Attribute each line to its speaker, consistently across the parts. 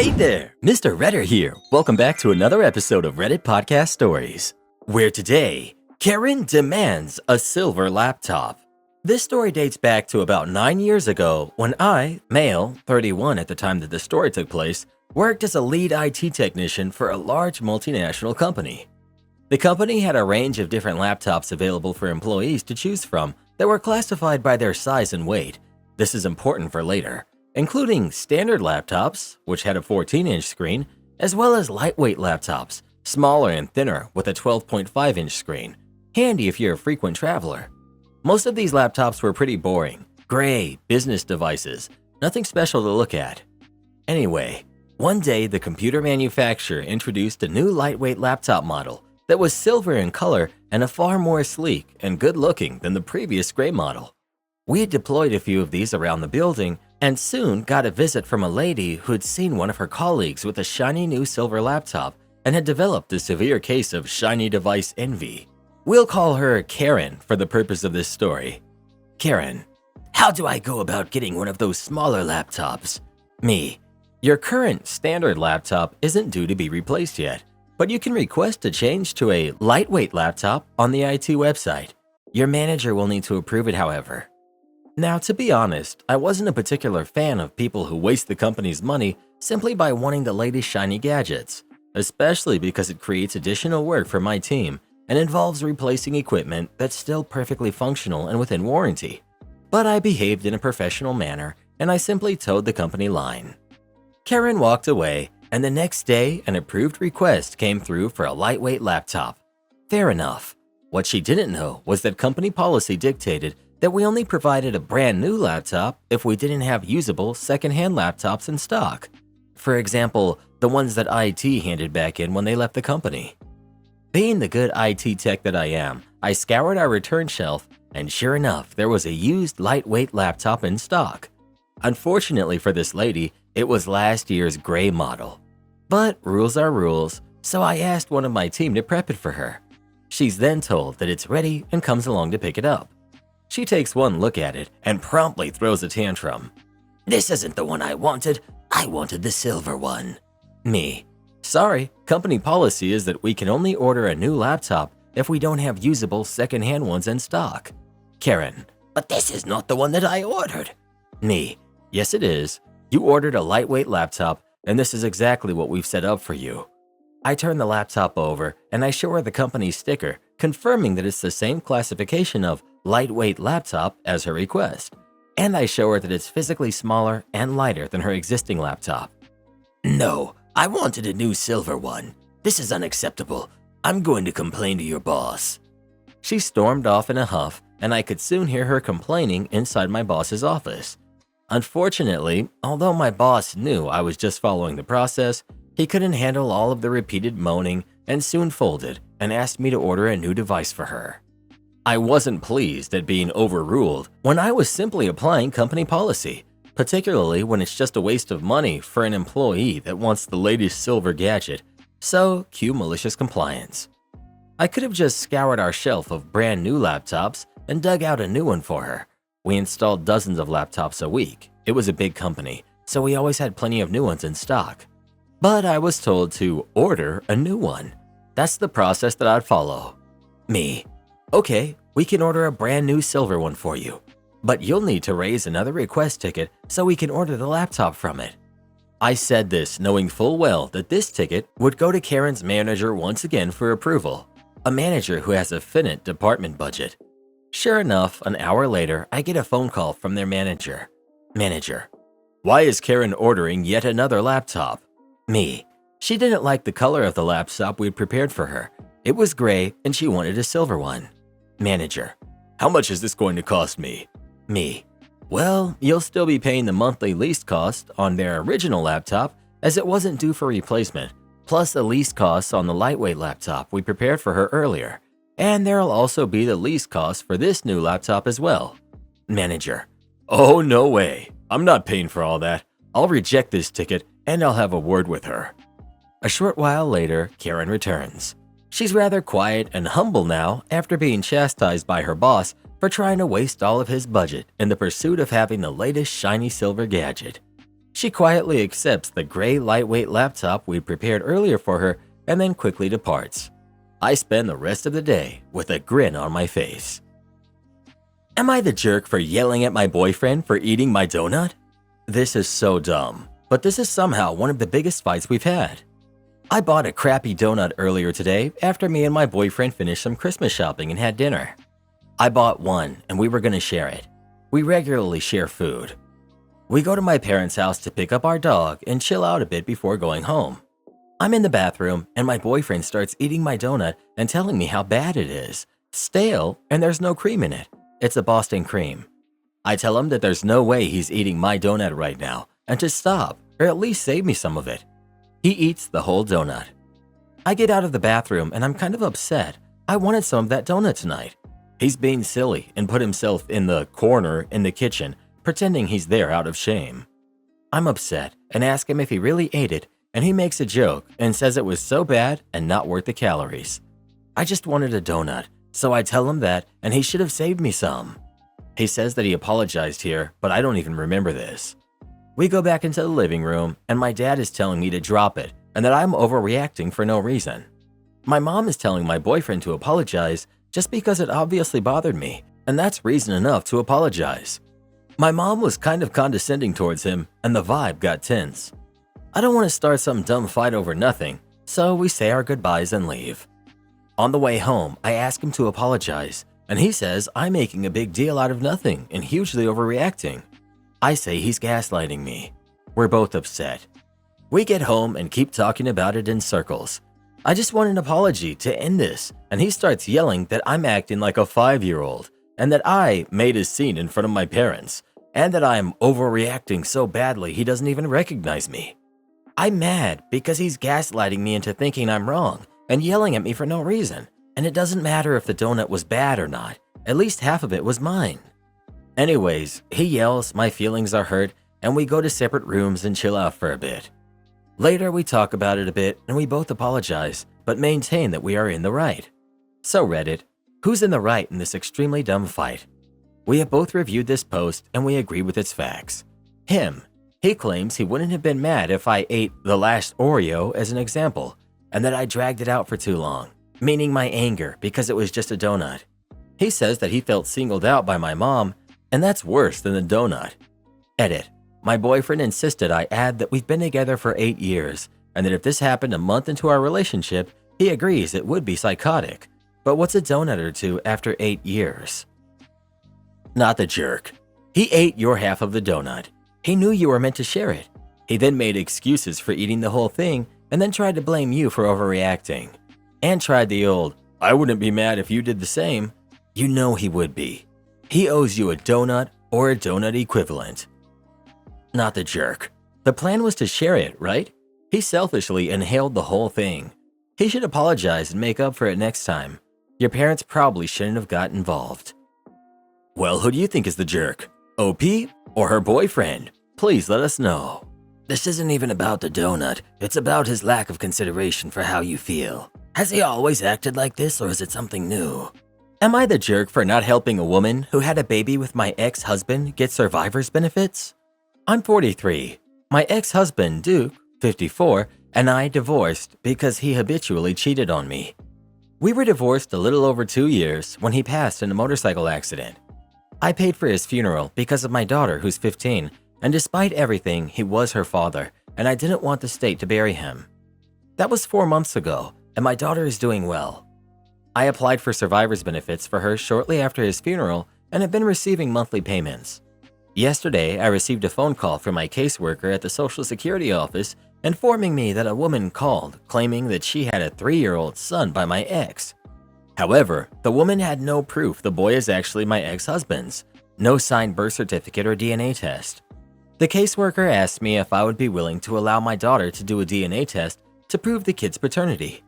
Speaker 1: Hey there, Mr. Redder here. Welcome back to another episode of Reddit Podcast Stories, where today, Karen demands a silver laptop. This story dates back to about 9 years ago when I, male, 31 at the time that the story took place, worked as a lead IT technician for a large multinational company. The company had a range of different laptops available for employees to choose from that were classified by their size and weight. This is important for later, including standard laptops, which had a 14-inch screen, as well as lightweight laptops, smaller and thinner with a 12.5-inch screen, handy if you're a frequent traveler. Most of these laptops were pretty boring, gray business devices, nothing special to look at. Anyway, one day the computer manufacturer introduced a new lightweight laptop model that was silver in color and a far more sleek and good-looking than the previous gray model. We had deployed a few of these around the building and soon got a visit from a lady who had seen one of her colleagues with a shiny new silver laptop and had developed a severe case of shiny device envy. We'll call her Karen for the purpose of this story. Karen: how do I go about getting one of those smaller laptops? Me: your current standard laptop isn't due to be replaced yet, but you can request a change to a lightweight laptop on the IT website. Your manager will need to approve it, however. Now, to be honest, I wasn't a particular fan of people who waste the company's money simply by wanting the latest shiny gadgets, especially because it creates additional work for my team and involves replacing equipment that's still perfectly functional and within warranty. But I behaved in a professional manner and I simply towed the company line. Karen walked away, and the next day an approved request came through for a lightweight laptop. Fair enough. What she didn't know was that company policy dictated that we only provided a brand new laptop if we didn't have usable second-hand laptops in stock. For example, the ones that IT handed back in when they left the company. Being the good IT tech that I am, I scoured our return shelf, and sure enough, there was a used lightweight laptop in stock. Unfortunately for this lady, it was last year's gray model. But rules are rules, so I asked one of my team to prep it for her. She's then told that it's ready and comes along to pick it up. She takes one look at it and promptly throws a tantrum. This isn't the one I wanted the silver one. Me: sorry, company policy is that we can only order a new laptop if we don't have usable second-hand ones in stock. Karen: but this is not the one that I ordered. Me: yes it is. You ordered a lightweight laptop and this is exactly what we've set up for you. I turn the laptop over and I show her the company sticker, confirming that it's the same classification of lightweight laptop as her request. And I show her that it's physically smaller and lighter than her existing laptop. No, I wanted a new silver one. This is unacceptable. I'm going to complain to your boss. She stormed off in a huff, and I could soon hear her complaining inside my boss's office. Unfortunately, although my boss knew I was just following the process, he couldn't handle all of the repeated moaning and soon folded and asked me to order a new device for her. I wasn't pleased at being overruled when I was simply applying company policy, particularly when it's just a waste of money for an employee that wants the latest silver gadget, so cue malicious compliance. I could have just scoured our shelf of brand new laptops and dug out a new one for her. We installed dozens of laptops a week. It was a big company, so we always had plenty of new ones in stock. But I was told to order a new one. That's the process that I'd follow. Me: okay, we can order a brand new silver one for you, but you'll need to raise another request ticket so we can order the laptop from it. I said this knowing full well that this ticket would go to Karen's manager once again for approval, a manager who has a finite department budget. Sure enough, an hour later, I get a phone call from their manager. Manager: why is Karen ordering yet another laptop? Me: she didn't like the color of the laptop we'd prepared for her. It was gray and she wanted a silver one. Manager: how much is this going to cost me? Me: well, you'll still be paying the monthly lease cost on their original laptop as it wasn't due for replacement, plus the lease costs on the lightweight laptop we prepared for her earlier. And there'll also be the lease cost for this new laptop as well. Manager: oh, no way. I'm not paying for all that. I'll reject this ticket and I'll have a word with her. A short while later, Karen returns. She's rather quiet and humble now after being chastised by her boss for trying to waste all of his budget in the pursuit of having the latest shiny silver gadget. She quietly accepts the gray lightweight laptop we prepared earlier for her and then quickly departs. I spend the rest of the day with a grin on my face. Am I the jerk for yelling at my boyfriend for eating my donut? This is so dumb, but this is somehow one of the biggest fights we've had. I bought a crappy donut earlier today after me and my boyfriend finished some Christmas shopping and had dinner. I bought one and we were going to share it. We regularly share food. We go to my parents' house to pick up our dog and chill out a bit before going home. I'm in the bathroom and my boyfriend starts eating my donut and telling me how bad it is. Stale and there's no cream in it. It's a Boston cream. I tell him that there's no way he's eating my donut right now and to stop or at least save me some of it. He eats the whole donut. I get out of the bathroom and I'm kind of upset. I wanted some of that donut tonight. He's being silly and put himself in the corner in the kitchen, pretending he's there out of shame. I'm upset and ask him if he really ate it, and he makes a joke and says it was so bad and not worth the calories. I just wanted a donut, so I tell him that and he should have saved me some. He says that he apologized here, but I don't even remember this. We go back into the living room and my dad is telling me to drop it and that I'm overreacting for no reason. My mom is telling my boyfriend to apologize just because it obviously bothered me, and that's reason enough to apologize. My mom was kind of condescending towards him and the vibe got tense. I don't want to start some dumb fight over nothing, so we say our goodbyes and leave. On the way home, I ask him to apologize, and he says I'm making a big deal out of nothing and hugely overreacting. I say he's gaslighting me. We're both upset. We get home and keep talking about it in circles. I just want an apology to end this, and he starts yelling that I'm acting like a 5-year-old and that I made a scene in front of my parents and that I'm overreacting so badly he doesn't even recognize me. I'm mad because he's gaslighting me into thinking I'm wrong and yelling at me for no reason, and it doesn't matter if the donut was bad or not. At least half of it was mine. Anyways, he yells, my feelings are hurt, and we go to separate rooms and chill out for a bit. Later, we talk about it a bit and we both apologize, but maintain that we are in the right. So Reddit, who's in the right in this extremely dumb fight? We have both reviewed this post and we agree with its facts. Him, he claims he wouldn't have been mad if I ate the last Oreo as an example, and that I dragged it out for too long, meaning my anger because it was just a donut. He says that he felt singled out by my mom, and that's worse than the donut. Edit. My boyfriend insisted I add that we've been together for 8 years, and that if this happened a month into our relationship, he agrees it would be psychotic. But what's a donut or two after 8 years? Not the jerk. He ate your half of the donut. He knew you were meant to share it. He then made excuses for eating the whole thing and then tried to blame you for overreacting. And tried the old, I wouldn't be mad if you did the same. You know he would be. He owes you a donut or a donut equivalent. Not the jerk. The plan was to share it, right? He selfishly inhaled the whole thing. He should apologize and make up for it next time. Your parents probably shouldn't have got involved. Well, who do you think is the jerk? OP or her boyfriend? Please let us know. This isn't even about the donut. It's about his lack of consideration for how you feel. Has he always acted like this or is it something new? Am I the jerk for not helping a woman who had a baby with my ex-husband get survivor's benefits? I'm 43. My ex-husband, Duke, 54, and I divorced because he habitually cheated on me. We were divorced a little over 2 years when he passed in a motorcycle accident. I paid for his funeral because of my daughter who's 15, and despite everything, he was her father, and I didn't want the state to bury him. That was 4 months ago, and my daughter is doing well. I applied for survivor's benefits for her shortly after his funeral and have been receiving monthly payments. Yesterday, I received a phone call from my caseworker at the Social Security office informing me that a woman called claiming that she had a 3-year-old son by my ex. However, the woman had no proof the boy is actually my ex-husband's, no signed birth certificate or DNA test. The caseworker asked me if I would be willing to allow my daughter to do a DNA test to prove the kid's paternity.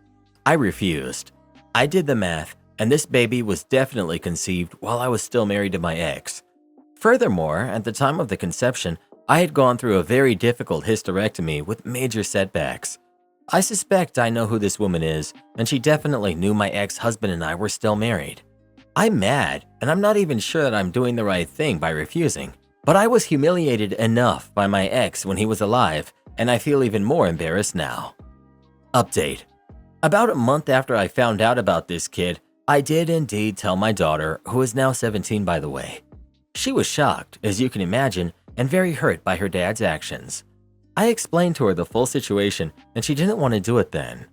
Speaker 1: I refused. I did the math, and this baby was definitely conceived while I was still married to my ex. Furthermore, at the time of the conception, I had gone through a very difficult hysterectomy with major setbacks. I suspect I know who this woman is, and she definitely knew my ex-husband and I were still married. I'm mad, and I'm not even sure that I'm doing the right thing by refusing. But I was humiliated enough by my ex when he was alive, and I feel even more embarrassed now. Update. About a month after I found out about this kid, I did indeed tell my daughter, who is now 17 by the way. She was shocked, as you can imagine, and very hurt by her dad's actions. I explained to her the full situation and she didn't want to do it then.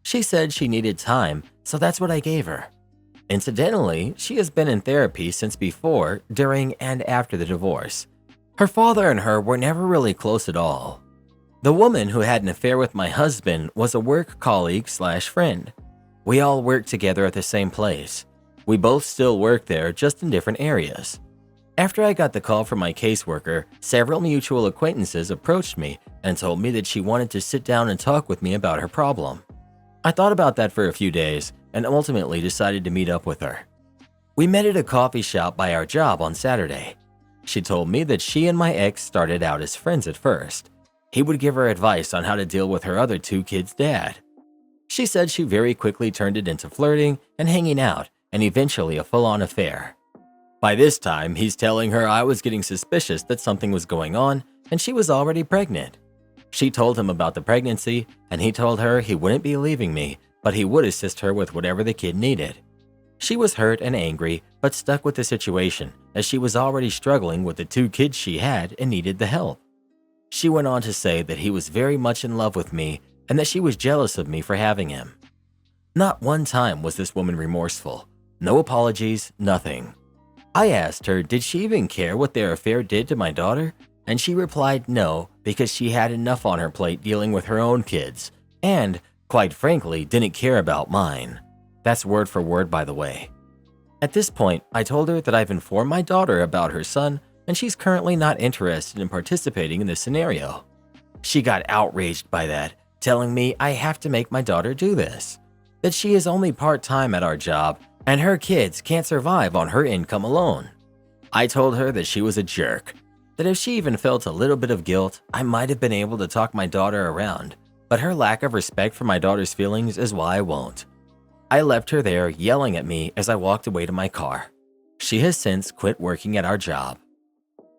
Speaker 1: She said she needed time, so that's what I gave her. Incidentally, she has been in therapy since before, during, and after the divorce. Her father and her were never really close at all. The woman who had an affair with my husband was a work colleague/friend. We all worked together at the same place. We both still work there, just in different areas. After I got the call from my caseworker, several mutual acquaintances approached me and told me that she wanted to sit down and talk with me about her problem. I thought about that for a few days and ultimately decided to meet up with her. We met at a coffee shop by our job on Saturday. She told me that she and my ex started out as friends at first. He would give her advice on how to deal with her other two kids' dad. She said she very quickly turned it into flirting and hanging out and eventually a full-on affair. By this time, he's telling her I was getting suspicious that something was going on and she was already pregnant. She told him about the pregnancy and he told her he wouldn't be leaving me, but he would assist her with whatever the kid needed. She was hurt and angry, but stuck with the situation as she was already struggling with the two kids she had and needed the help. She went on to say that he was very much in love with me and that she was jealous of me for having him. Not one time was this woman remorseful. No apologies, nothing. I asked her, did she even care what their affair did to my daughter? And she replied no, because she had enough on her plate dealing with her own kids, and, quite frankly, didn't care about mine. That's word for word, by the way. At this point, I told her that I've informed my daughter about her son, and she's currently not interested in participating in this scenario. She got outraged by that, telling me I have to make my daughter do this, that she is only part-time at our job, and her kids can't survive on her income alone. I told her that she was a jerk, that if she even felt a little bit of guilt, I might have been able to talk my daughter around, but her lack of respect for my daughter's feelings is why I won't. I left her there yelling at me as I walked away to my car. She has since quit working at our job.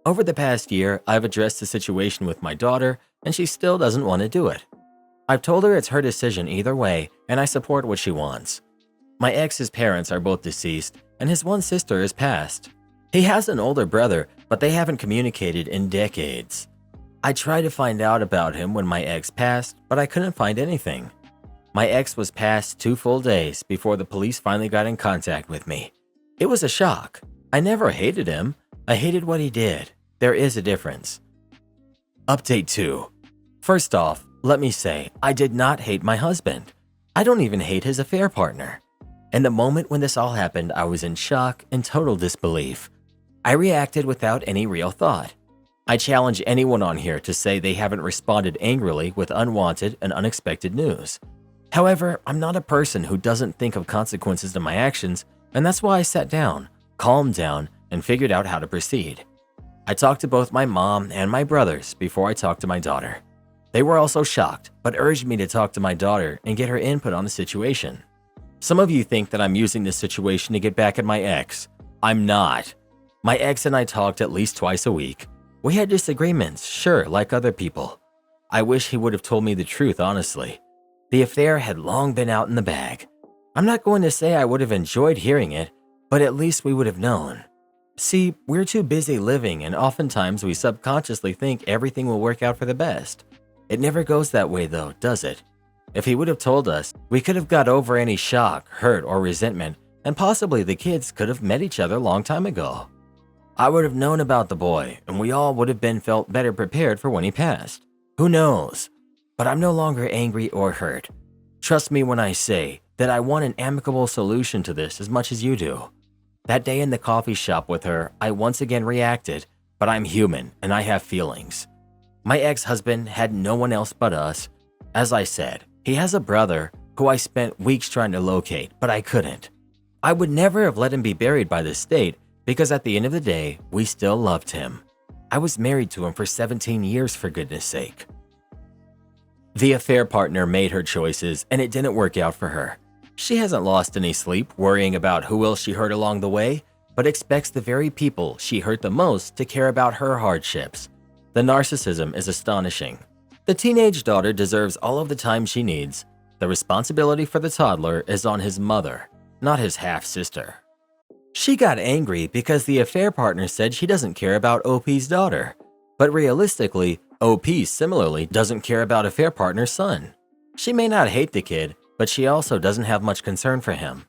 Speaker 1: Over the past year, I've addressed the situation with my daughter, and she still doesn't want to do it. I've told her it's her decision either way, and I support what she wants. My ex's parents are both deceased, and his one sister is passed. He has an older brother, but they haven't communicated in decades. I tried to find out about him when my ex passed, but I couldn't find anything. My ex was passed 2 full days before the police finally got in contact with me. It was a shock. I never hated him. I hated what he did. There is a difference. Update 2. First off, let me say, I did not hate my husband. I don't even hate his affair partner. In the moment when this all happened, I was in shock and total disbelief. I reacted without any real thought. I challenge anyone on here to say they haven't responded angrily with unwanted and unexpected news. However, I'm not a person who doesn't think of consequences to my actions, and that's why I sat down, calmed down, and figured out how to proceed. I talked to both my mom and my brothers before I talked to my daughter. They were also shocked, but urged me to talk to my daughter and get her input on the situation. Some of you think that I'm using this situation to get back at my ex. I'm not. My ex and I talked at least twice a week. We had disagreements, sure, like other people. I wish he would have told me the truth, honestly. The affair had long been out in the bag. I'm not going to say I would have enjoyed hearing it, but at least we would have known. See, we're too busy living, and oftentimes we subconsciously think everything will work out for the best. It never goes that way though, does it? If he would have told us, we could have got over any shock, hurt, or resentment, and possibly the kids could have met each other a long time ago. I would have known about the boy, and we all would have been felt better prepared for when he passed. Who knows? But I'm no longer angry or hurt. Trust me when I say that I want an amicable solution to this as much as you do. That day in the coffee shop with her, I once again reacted, but I'm human and I have feelings. My ex-husband had no one else but us. As I said, he has a brother who I spent weeks trying to locate, but I couldn't. I would never have let him be buried by the state because at the end of the day, we still loved him. I was married to him for 17 years, for goodness sake. The affair partner made her choices and it didn't work out for her. She hasn't lost any sleep worrying about who else she hurt along the way. but expects the very people she hurt the most to care about her hardships. The narcissism is astonishing. The teenage daughter deserves all of the time she needs. The responsibility for the toddler is on his mother, not his half-sister. She got angry because the affair partner said she doesn't care about OP's daughter. But realistically, OP similarly doesn't care about affair partner's son. She may not hate the kid, but she also doesn't have much concern for him.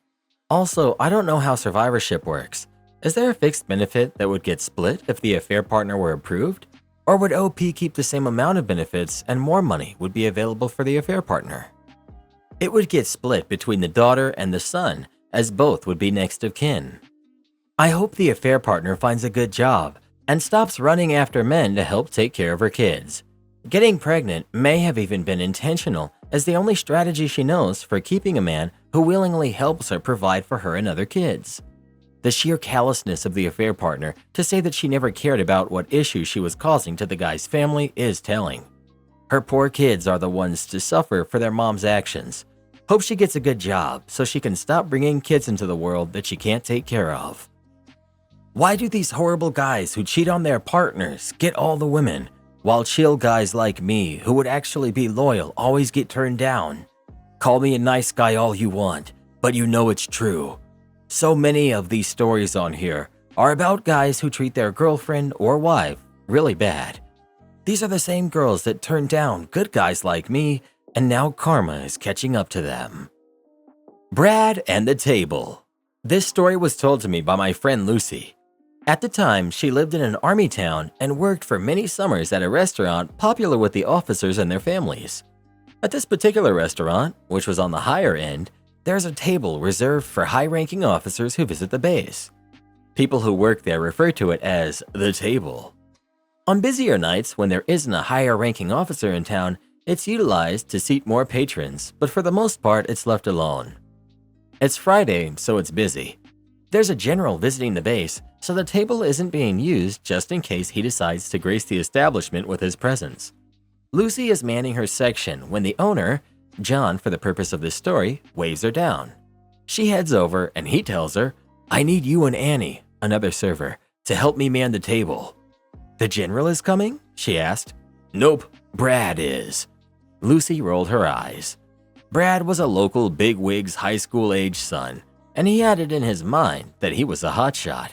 Speaker 1: Also, I don't know how survivorship works. Is there a fixed benefit that would get split if the affair partner were approved? Or would OP keep the same amount of benefits and more money would be available for the affair partner? It would get split between the daughter and the son, as both would be next of kin. I hope the affair partner finds a good job and stops running after men to help take care of her kids. Getting pregnant may have even been intentional, as the only strategy she knows for keeping a man who willingly helps her provide for her and other kids. The sheer callousness of the affair partner to say that she never cared about what issues she was causing to the guy's family is telling. Her poor kids are the ones to suffer for their mom's actions. Hope she gets a good job so she can stop bringing kids into the world that she can't take care of. Why do these horrible guys who cheat on their partners get all the women, while chill guys like me who would actually be loyal always get turned down? Call me a nice guy all you want, but you know it's true. So many of these stories on here are about guys who treat their girlfriend or wife really bad. These are the same girls that turn down good guys like me, and now karma is catching up to them. Brad and the Table. This story was told to me by my friend Lucy. At the time, she lived in an army town and worked for many summers at a restaurant popular with the officers and their families. At this particular restaurant, which was on the higher end, there's a table reserved for high-ranking officers who visit the base. People who work there refer to it as the table. On busier nights, when there isn't a higher-ranking officer in town, it's utilized to seat more patrons, but for the most part, it's left alone. It's Friday, so it's busy. There's a general visiting the base, so the table isn't being used just in case he decides to grace the establishment with his presence. Lucy is manning her section when the owner, John for the purpose of this story, waves her down. She heads over and he tells her, "I need you and Annie, another server, to help me man the table." "The general is coming?" she asked. "Nope, Brad is." Lucy rolled her eyes. Brad was a local bigwig's high school-age son, and he had it in his mind that he was a hotshot.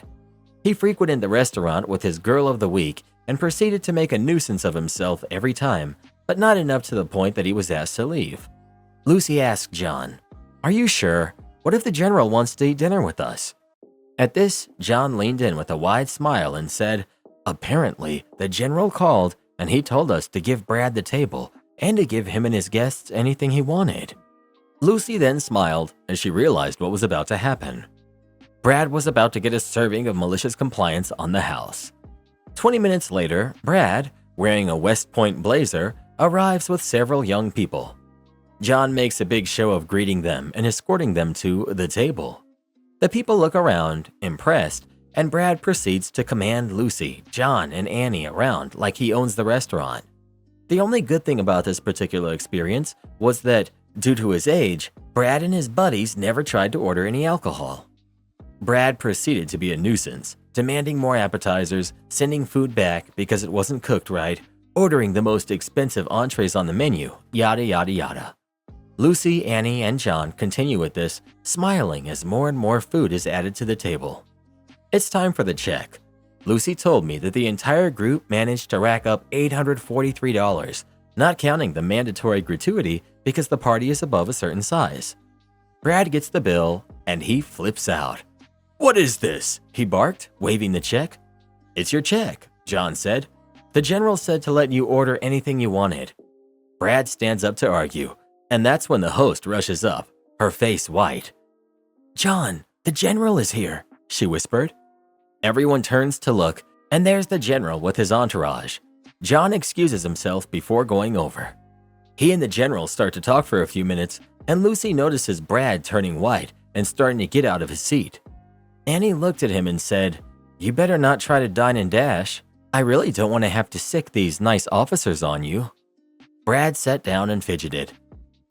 Speaker 1: He frequented the restaurant with his girl of the week and proceeded to make a nuisance of himself every time, but not enough to the point that he was asked to leave. Lucy asked John, "Are you sure? What if the general wants to eat dinner with us?" At this, John leaned in with a wide smile and said, "Apparently, the general called and he told us to give Brad the table and to give him and his guests anything he wanted." Lucy then smiled as she realized what was about to happen. Brad was about to get a serving of malicious compliance on the house. 20 minutes later, Brad, wearing a West Point blazer, arrives with several young people. John makes a big show of greeting them and escorting them to the table. The people look around, impressed, and Brad proceeds to command Lucy, John, and Annie around like he owns the restaurant. The only good thing about this particular experience was that, due to his age, Brad and his buddies never tried to order any alcohol. Brad proceeded to be a nuisance, demanding more appetizers, sending food back because it wasn't cooked right, ordering the most expensive entrees on the menu, yada yada yada. Lucy, Annie, and John continue with this, smiling as more and more food is added to the table. It's time for the check. Lucy told me that the entire group managed to rack up $843, not counting the mandatory gratuity because the party is above a certain size. Brad gets the bill, and he flips out. "What is this?" he barked, waving the check. "It's your check," John said. "The general said to let you order anything you wanted." Brad stands up to argue, and that's when the host rushes up, her face white. "John, the general is here," she whispered. Everyone turns to look, and there's the general with his entourage. John excuses himself before going over. He and the general start to talk for a few minutes, and Lucy notices Brad turning white and starting to get out of his seat. Annie looked at him and said, "You better not try to dine and dash. I really don't want to have to sick these nice officers on you." Brad sat down and fidgeted.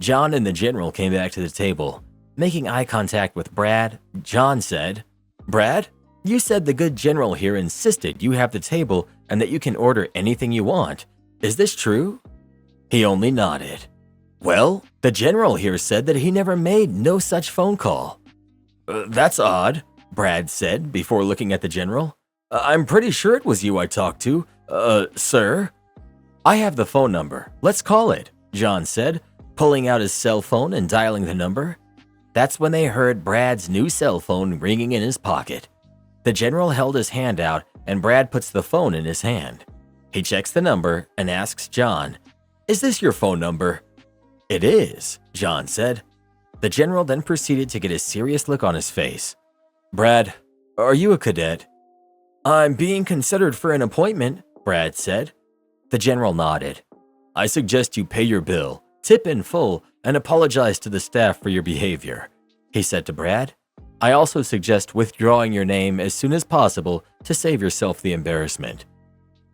Speaker 1: John and the general came back to the table. Making eye contact with Brad, John said, "Brad, You said the good general here insisted you have the table and that you can order anything you want. Is this true?" He only nodded. "Well, the general here said that he never made no such phone call." That's odd," Brad said before looking at the general. I'm pretty sure it was you I talked to. Sir?" "I have the phone number. Let's call it," John said, pulling out his cell phone and dialing the number. That's when they heard Brad's new cell phone ringing in his pocket. The general held his hand out and Brad puts the phone in his hand. He checks the number and asks John, "Is this your phone number?" "It is," John said. The general then proceeded to get a serious look on his face. "Brad, are you a cadet?" "I'm being considered for an appointment," Brad said. The general nodded. "I suggest you pay your bill, tip in full, and apologize to the staff for your behavior," he said to Brad. "I also suggest withdrawing your name as soon as possible to save yourself the embarrassment."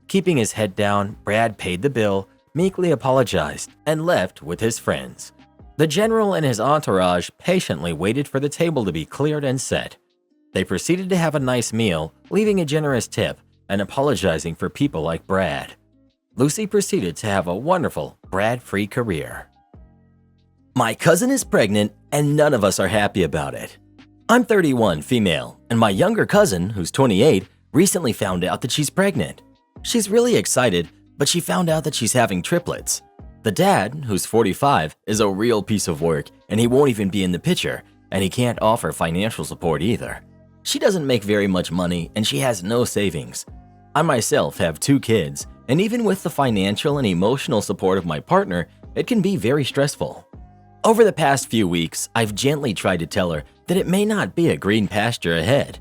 Speaker 1: Keeping his head down, Brad paid the bill, meekly apologized, and left with his friends. The general and his entourage patiently waited for the table to be cleared and set. They proceeded to have a nice meal, leaving a generous tip and apologizing for people like Brad. Lucy proceeded to have a wonderful, Brad-free career. My cousin is pregnant and none of us are happy about it. I'm 31, female, and my younger cousin, who's 28, recently found out that she's pregnant. She's really excited, but she found out that she's having triplets. The dad, who's 45, is a real piece of work and he won't even be in the picture, and he can't offer financial support either. She doesn't make very much money and she has no savings. I myself have 2 kids, and even with the financial and emotional support of my partner, it can be very stressful. Over the past few weeks, I've gently tried to tell her that it may not be a green pasture ahead.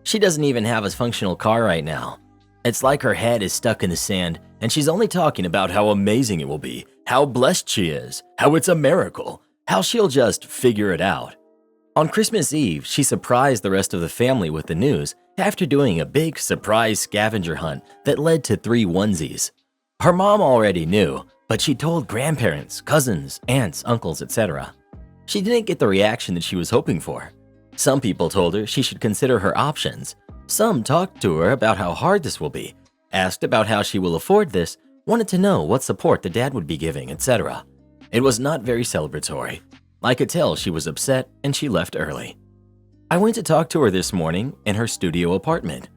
Speaker 1: She doesn't even have a functional car right now. It's like her head is stuck in the sand and she's only talking about how amazing it will be, how blessed she is, how it's a miracle, how she'll just figure it out. On Christmas Eve, she surprised the rest of the family with the news after doing a big surprise scavenger hunt that led to 3 onesies. Her mom already knew, but she told grandparents, cousins, aunts, uncles, etc. She didn't get the reaction that she was hoping for. Some people told her she should consider her options. Some talked to her about how hard this will be, asked about how she will afford this, wanted to know what support the dad would be giving, etc. It was not very celebratory. I could tell she was upset and she left early. I went to talk to her this morning in her studio apartment.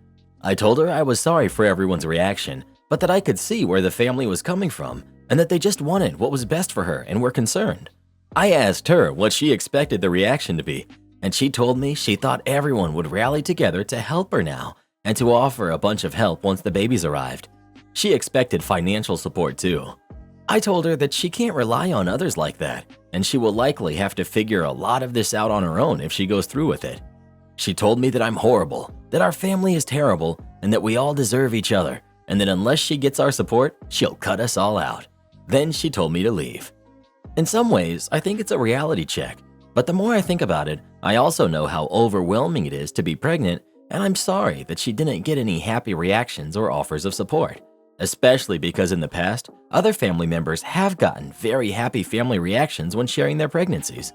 Speaker 1: I told her I was sorry for everyone's reaction, but that I could see where the family was coming from and that they just wanted what was best for her and were concerned. I asked her what she expected the reaction to be, and she told me she thought everyone would rally together to help her now and to offer a bunch of help once the babies arrived. She expected financial support too. I told her that she can't rely on others like that, and she will likely have to figure a lot of this out on her own if she goes through with it. She told me that I'm horrible, that our family is terrible, and that we all deserve each other, and that unless she gets our support, she'll cut us all out. Then she told me to leave. In some ways, I think it's a reality check, but the more I think about it, I also know how overwhelming it is to be pregnant, and I'm sorry that she didn't get any happy reactions or offers of support. Especially because in the past, other family members have gotten very happy family reactions when sharing their pregnancies.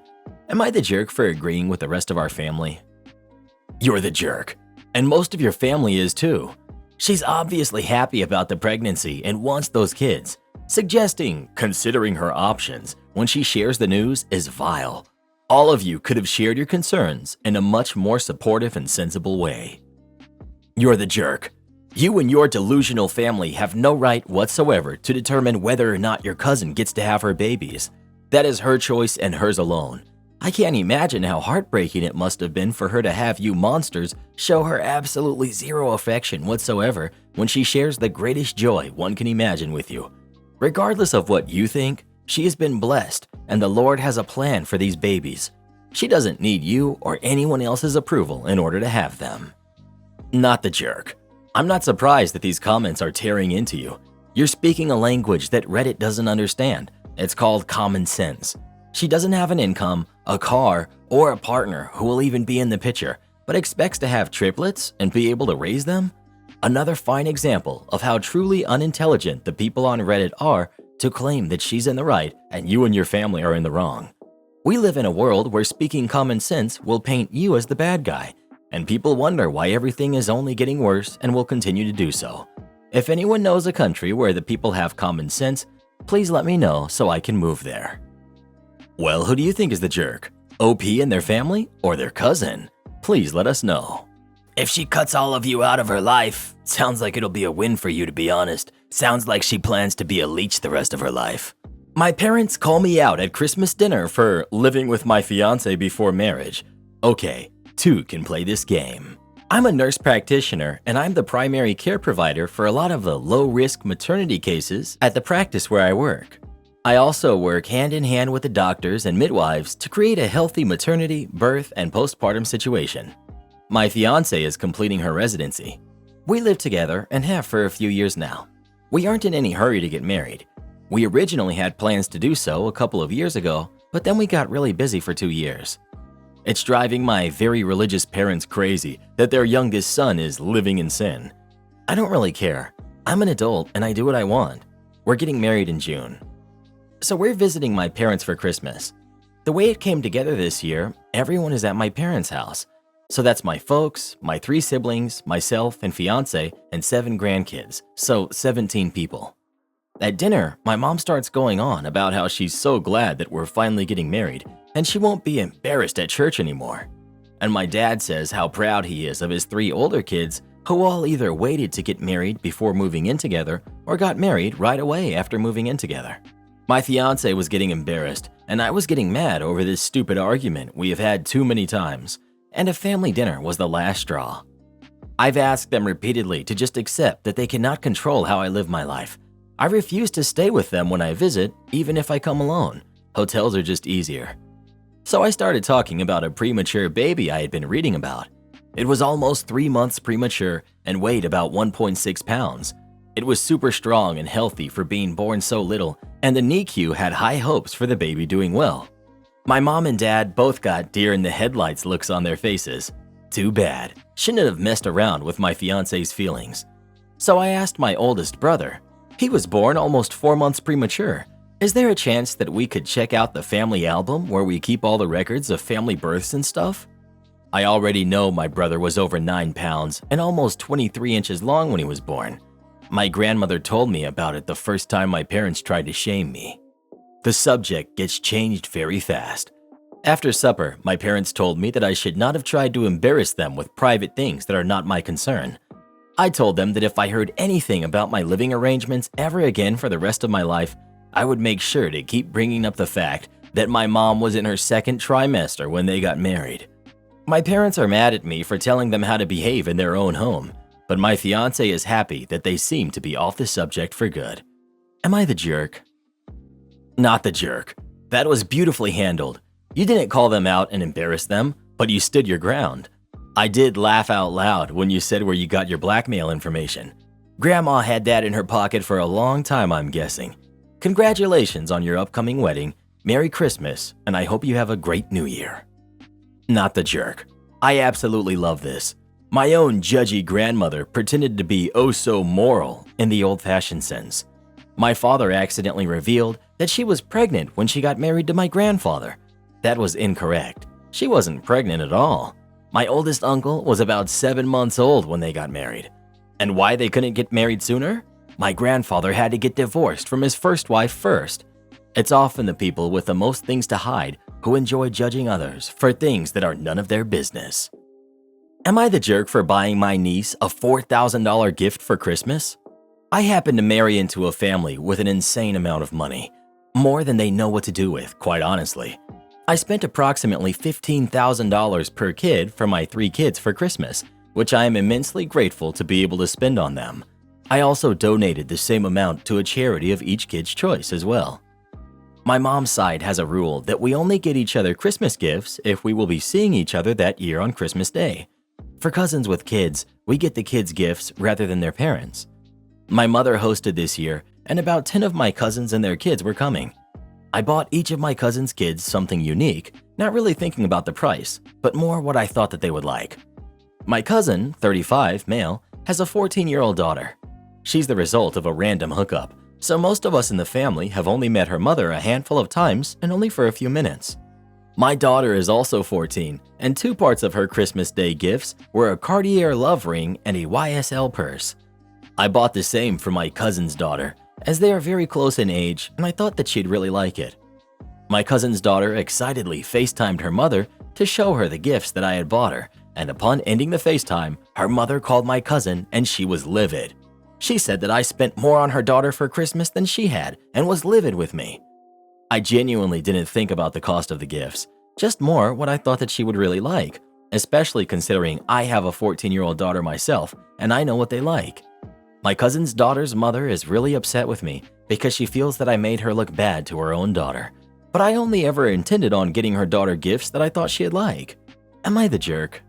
Speaker 1: Am I the jerk for agreeing with the rest of our family? You're the jerk, and most of your family is too. She's obviously happy about the pregnancy and wants those kids. Suggesting considering her options when she shares the news is vile. All of you could have shared your concerns in a much more supportive and sensible way. You're the jerk. You and your delusional family have no right whatsoever to determine whether or not your cousin gets to have her babies. That is her choice and hers alone. I can't imagine how heartbreaking it must have been for her to have you monsters show her absolutely zero affection whatsoever when she shares the greatest joy one can imagine with you. Regardless of what you think, she has been blessed and the Lord has a plan for these babies. She doesn't need you or anyone else's approval in order to have them. Not the jerk. I'm not surprised that these comments are tearing into you. You're speaking a language that Reddit doesn't understand. It's called common sense. She doesn't have an income, a car, or a partner who will even be in the picture, but expects to have triplets and be able to raise them? Another fine example of how truly unintelligent the people on Reddit are to claim that she's in the right and you and your family are in the wrong. We live in a world where speaking common sense will paint you as the bad guy, and people wonder why everything is only getting worse and will continue to do so. If anyone knows a country where the people have common sense, please let me know so I can move there. Well, who do you think is the jerk? OP and their family or their cousin? Please let us know. If she cuts all of you out of her life, sounds like it'll be a win for you, to be honest. Sounds like she plans to be a leech the rest of her life. My parents call me out at Christmas dinner for living with my fiance before marriage. Okay, two can play this game. I'm a nurse practitioner and I'm the primary care provider for a lot of the low-risk maternity cases at the practice where I work. I also work hand in hand with the doctors and midwives to create a healthy maternity, birth, and postpartum situation. My fiance is completing her residency. We live together and have for a few years now. We aren't in any hurry to get married. We originally had plans to do so a couple of years ago, but then we got really busy for 2 years. It's driving my very religious parents crazy that their youngest son is living in sin. I don't really care. I'm an adult and I do what I want. We're getting married in June. So we're visiting my parents for Christmas. The way it came together this year, everyone is at my parents' house. So that's my folks, my 3 siblings, myself and fiance, and 7 grandkids, so 17 people. At dinner, my mom starts going on about how she's so glad that we're finally getting married and she won't be embarrassed at church anymore. And my dad says how proud he is of his 3 older kids who all either waited to get married before moving in together or got married right away after moving in together. My fiance was getting embarrassed and I was getting mad over this stupid argument we have had too many times, and a family dinner was the last straw. I've asked them repeatedly to just accept that they cannot control how I live my life. I refuse to stay with them when I visit, even if I come alone. Hotels are just easier. So I started talking about a premature baby I had been reading about. It was almost 3 months premature and weighed about 1.6 pounds. It was super strong and healthy for being born so little, and the NICU had high hopes for the baby doing well. My mom and dad both got deer in the headlights looks on their faces. Too bad. Shouldn't have messed around with my fiance's feelings. So I asked my oldest brother. He was born almost 4 months premature. Is there a chance that we could check out the family album where we keep all the records of family births and stuff? I already know my brother was over 9 pounds and almost 23 inches long when he was born. My grandmother told me about it the first time my parents tried to shame me. The subject gets changed very fast. After supper, my parents told me that I should not have tried to embarrass them with private things that are not my concern. I told them that if I heard anything about my living arrangements ever again for the rest of my life, I would make sure to keep bringing up the fact that my mom was in her 2nd trimester when they got married. My parents are mad at me for telling them how to behave in their own home, but my fiance is happy that they seem to be off the subject for good. Am I the jerk? Not the jerk. That was beautifully handled. You didn't call them out and embarrass them, but you stood your ground. I did laugh out loud when you said where you got your blackmail information. Grandma had that in her pocket for a long time, I'm guessing. Congratulations on your upcoming wedding, Merry Christmas, and I hope you have a great New Year. Not the jerk. I absolutely love this. My own judgy grandmother pretended to be oh so moral in the old-fashioned sense. My father accidentally revealed that she was pregnant when she got married to my grandfather. That was incorrect. She wasn't pregnant at all. My oldest uncle was about 7 months old when they got married. And why they couldn't get married sooner? My grandfather had to get divorced from his first wife first. It's often the people with the most things to hide who enjoy judging others for things that are none of their business. Am I the jerk for buying my niece a $4,000 gift for Christmas? I happen to marry into a family with an insane amount of money. More than they know what to do with, quite honestly. I spent approximately $15,000 per kid for my 3 kids for Christmas, which I am immensely grateful to be able to spend on them. I also donated the same amount to a charity of each kid's choice as well. My mom's side has a rule that we only get each other Christmas gifts if we will be seeing each other that year on Christmas Day. For cousins with kids, we get the kids gifts rather than their parents. My mother hosted this year, and about 10 of my cousins and their kids were coming. I bought each of my cousins' kids something unique, not really thinking about the price, but more what I thought that they would like. My cousin, 35, male, has a 14-year-old daughter. She's the result of a random hookup, so most of us in the family have only met her mother a handful of times and only for a few minutes. My daughter is also 14, and two parts of her Christmas Day gifts were a Cartier love ring and a YSL purse. I bought the same for my cousin's daughter, as they are very close in age, and I thought that she'd really like it. My cousin's daughter excitedly FaceTimed her mother to show her the gifts that I had bought her, and upon ending the FaceTime, her mother called my cousin and she was livid. She said that I spent more on her daughter for Christmas than she had and was livid with me. I genuinely didn't think about the cost of the gifts, just more what I thought that she would really like, especially considering I have a 14-year-old daughter myself and I know what they like. My cousin's daughter's mother is really upset with me because she feels that I made her look bad to her own daughter. But I only ever intended on getting her daughter gifts that I thought she'd like. Am I the jerk?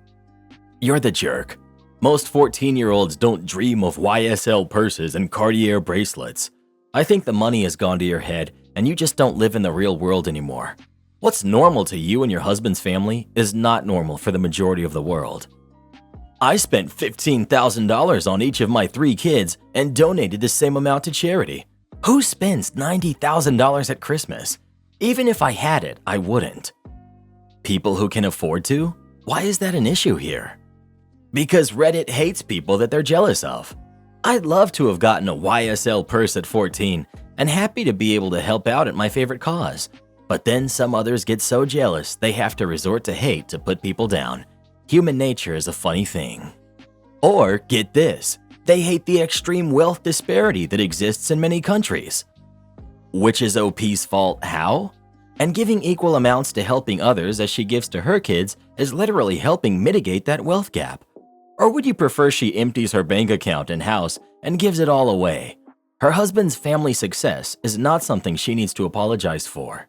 Speaker 1: You're the jerk. Most 14-year-olds don't dream of YSL purses and Cartier bracelets. I think the money has gone to your head and you just don't live in the real world anymore. What's normal to you and your husband's family is not normal for the majority of the world. I spent $15,000 on each of my 3 kids and donated the same amount to charity. Who spends $90,000 at Christmas? Even if I had it, I wouldn't. People who can afford to? Why is that an issue here? Because Reddit hates people that they're jealous of. I'd love to have gotten a YSL purse at 14 and happy to be able to help out at my favorite cause. But then some others get so jealous they have to resort to hate to put people down. Human nature is a funny thing. Or, get this, they hate the extreme wealth disparity that exists in many countries. Which is OP's fault how? And giving equal amounts to helping others as she gives to her kids is literally helping mitigate that wealth gap. Or would you prefer she empties her bank account and house and gives it all away? Her husband's family success is not something she needs to apologize for.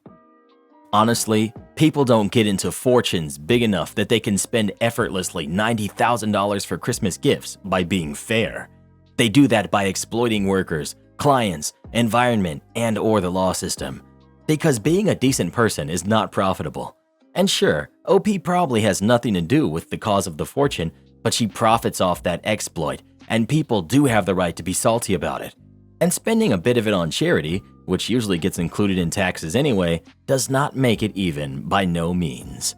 Speaker 1: Honestly, people don't get into fortunes big enough that they can spend effortlessly $90,000 for Christmas gifts by being fair. They do that by exploiting workers, clients, environment, and/or the law system. Because being a decent person is not profitable. And sure, OP probably has nothing to do with the cause of the fortune, but she profits off that exploit, and people do have the right to be salty about it. And spending a bit of it on charity, which usually gets included in taxes anyway, does not make it even by no means.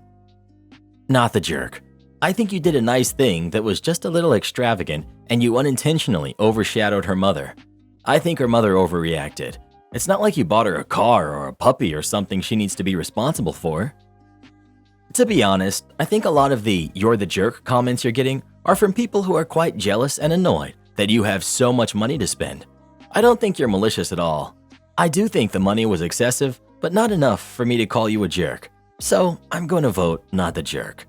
Speaker 1: Not the jerk. I think you did a nice thing that was just a little extravagant and you unintentionally overshadowed her mother. I think her mother overreacted. It's not like you bought her a car or a puppy or something she needs to be responsible for. To be honest, I think a lot of the "you're the jerk" comments you're getting are from people who are quite jealous and annoyed that you have so much money to spend. I don't think you're malicious at all. I do think the money was excessive, but not enough for me to call you a jerk. So I'm going to vote not the jerk.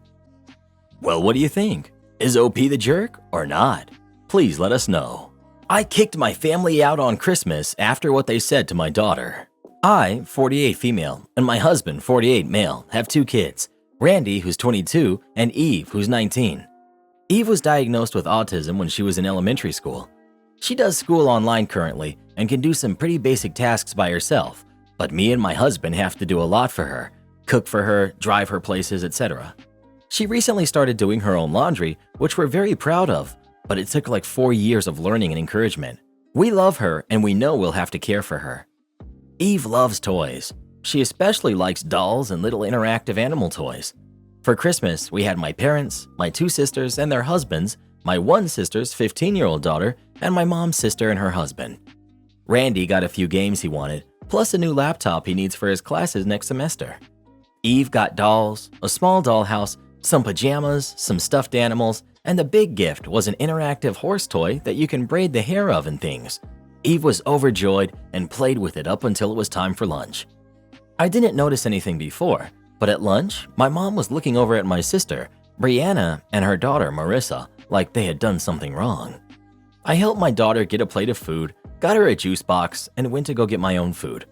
Speaker 1: Well, what do you think? Is OP the jerk or not? Please let us know. I kicked my family out on Christmas after what they said to my daughter. I, 48 female, and my husband, 48 male, have 2 kids, Randy, who's 22, and Eve, who's 19. Eve was diagnosed with autism when she was in elementary school. She does school online currently and can do some pretty basic tasks by herself, but me and my husband have to do a lot for her, cook for her, drive her places, etc. She recently started doing her own laundry, which we're very proud of, but it took like 4 years of learning and encouragement. We love her and we know we'll have to care for her. Eve loves toys. She especially likes dolls and little interactive animal toys. For Christmas, we had my parents, my 2 sisters and their husbands, my one sister's 15-year-old daughter, and my mom's sister and her husband. Randy got a few games he wanted, plus a new laptop he needs for his classes next semester. Eve got dolls, a small dollhouse, some pajamas, some stuffed animals, and the big gift was an interactive horse toy that you can braid the hair of and things. Eve was overjoyed and played with it up until it was time for lunch. I didn't notice anything before, but at lunch, my mom was looking over at my sister, Brianna, and her daughter, Marissa, like they had done something wrong. I helped my daughter get a plate of food, got her a juice box, and went to go get my own food.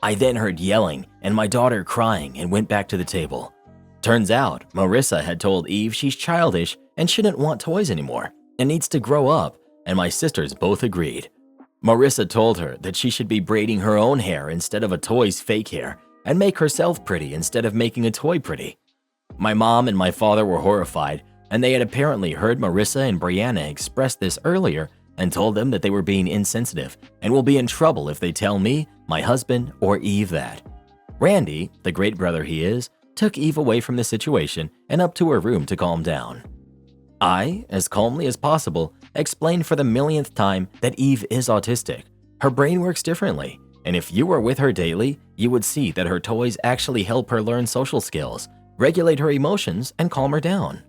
Speaker 1: I then heard yelling and my daughter crying and went back to the table. Turns out, Marissa had told Eve she's childish and shouldn't want toys anymore and needs to grow up, and my sisters both agreed. Marissa told her that she should be braiding her own hair instead of a toy's fake hair and make herself pretty instead of making a toy pretty. My mom and my father were horrified, and they had apparently heard Marissa and Brianna express this earlier and told them that they were being insensitive and will be in trouble if they tell me, my husband, or Eve that. Randy, the great brother he is, took Eve away from the situation and up to her room to calm down. I, as calmly as possible, explained for the millionth time that Eve is autistic. Her brain works differently, and if you were with her daily, you would see that her toys actually help her learn social skills, regulate her emotions, and calm her down.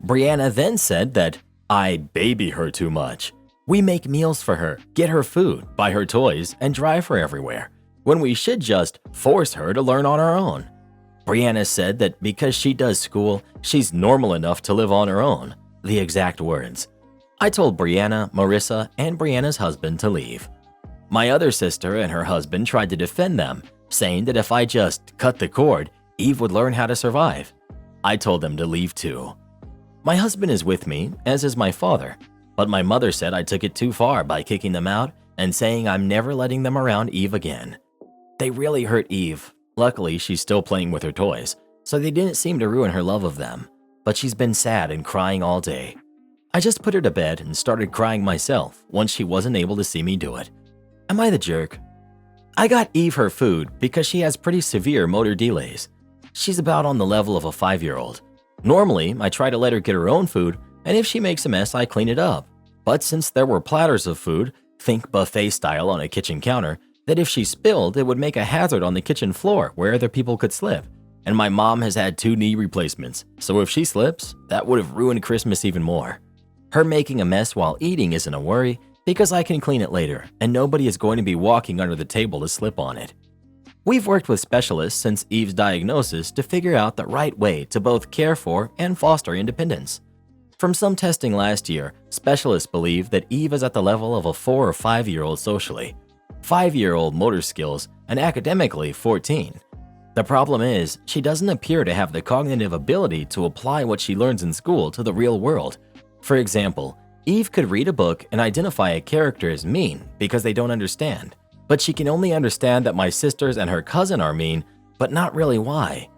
Speaker 1: Brianna then said that I baby her too much. We make meals for her, get her food, buy her toys, and drive her everywhere, when we should just force her to learn on her own. Brianna said that because she does school, she's normal enough to live on her own. The exact words. I told Brianna, Marissa, and Brianna's husband to leave. My other sister and her husband tried to defend them, saying that if I just cut the cord, Eve would learn how to survive. I told them to leave too. My husband is with me, as is my father, but my mother said I took it too far by kicking them out and saying I'm never letting them around Eve again. They really hurt Eve. Luckily, she's still playing with her toys, so they didn't seem to ruin her love of them, but she's been sad and crying all day. I just put her to bed and started crying myself once she wasn't able to see me do it. Am I the jerk? I got Eve her food because she has pretty severe motor delays. She's about on the level of a 5-year-old. Normally, I try to let her get her own food, and if she makes a mess, I clean it up. But since there were platters of food, think buffet style on a kitchen counter, that if she spilled, it would make a hazard on the kitchen floor where other people could slip. And my mom has had 2 knee replacements, so if she slips, that would have ruined Christmas even more. Her making a mess while eating isn't a worry because I can clean it later and nobody is going to be walking under the table to slip on it. We've worked with specialists since Eve's diagnosis to figure out the right way to both care for and foster independence. From some testing last year, specialists believe that Eve is at the level of a 4 or 5-year-old socially, 5-year-old motor skills, and academically 14. The problem is, she doesn't appear to have the cognitive ability to apply what she learns in school to the real world. For example, Eve could read a book and identify a character as mean because they don't understand, but she can only understand that my sisters and her cousin are mean, but not really why.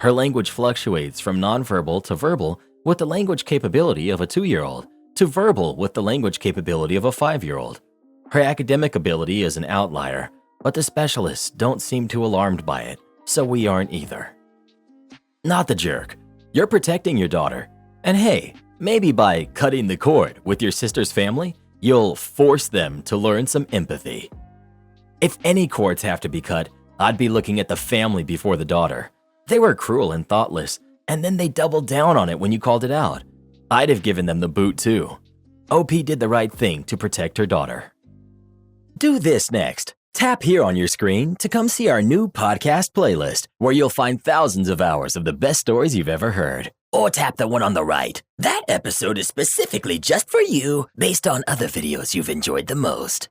Speaker 1: Her language fluctuates from nonverbal to verbal with the language capability of a 2-year-old to verbal with the language capability of a 5-year-old. Her academic ability is an outlier, but the specialists don't seem too alarmed by it, so we aren't either. Not the jerk. You're protecting your daughter. And hey, maybe by cutting the cord with your sister's family, you'll force them to learn some empathy. If any cords have to be cut, I'd be looking at the family before the daughter. They were cruel and thoughtless, and then they doubled down on it when you called it out. I'd have given them the boot too. OP did the right thing to protect her daughter. Do this next. Tap here on your screen to come see our new podcast playlist, where you'll find thousands of hours of the best stories you've ever heard. Or tap the one on the right. That episode is specifically just for you, based on other videos you've enjoyed the most.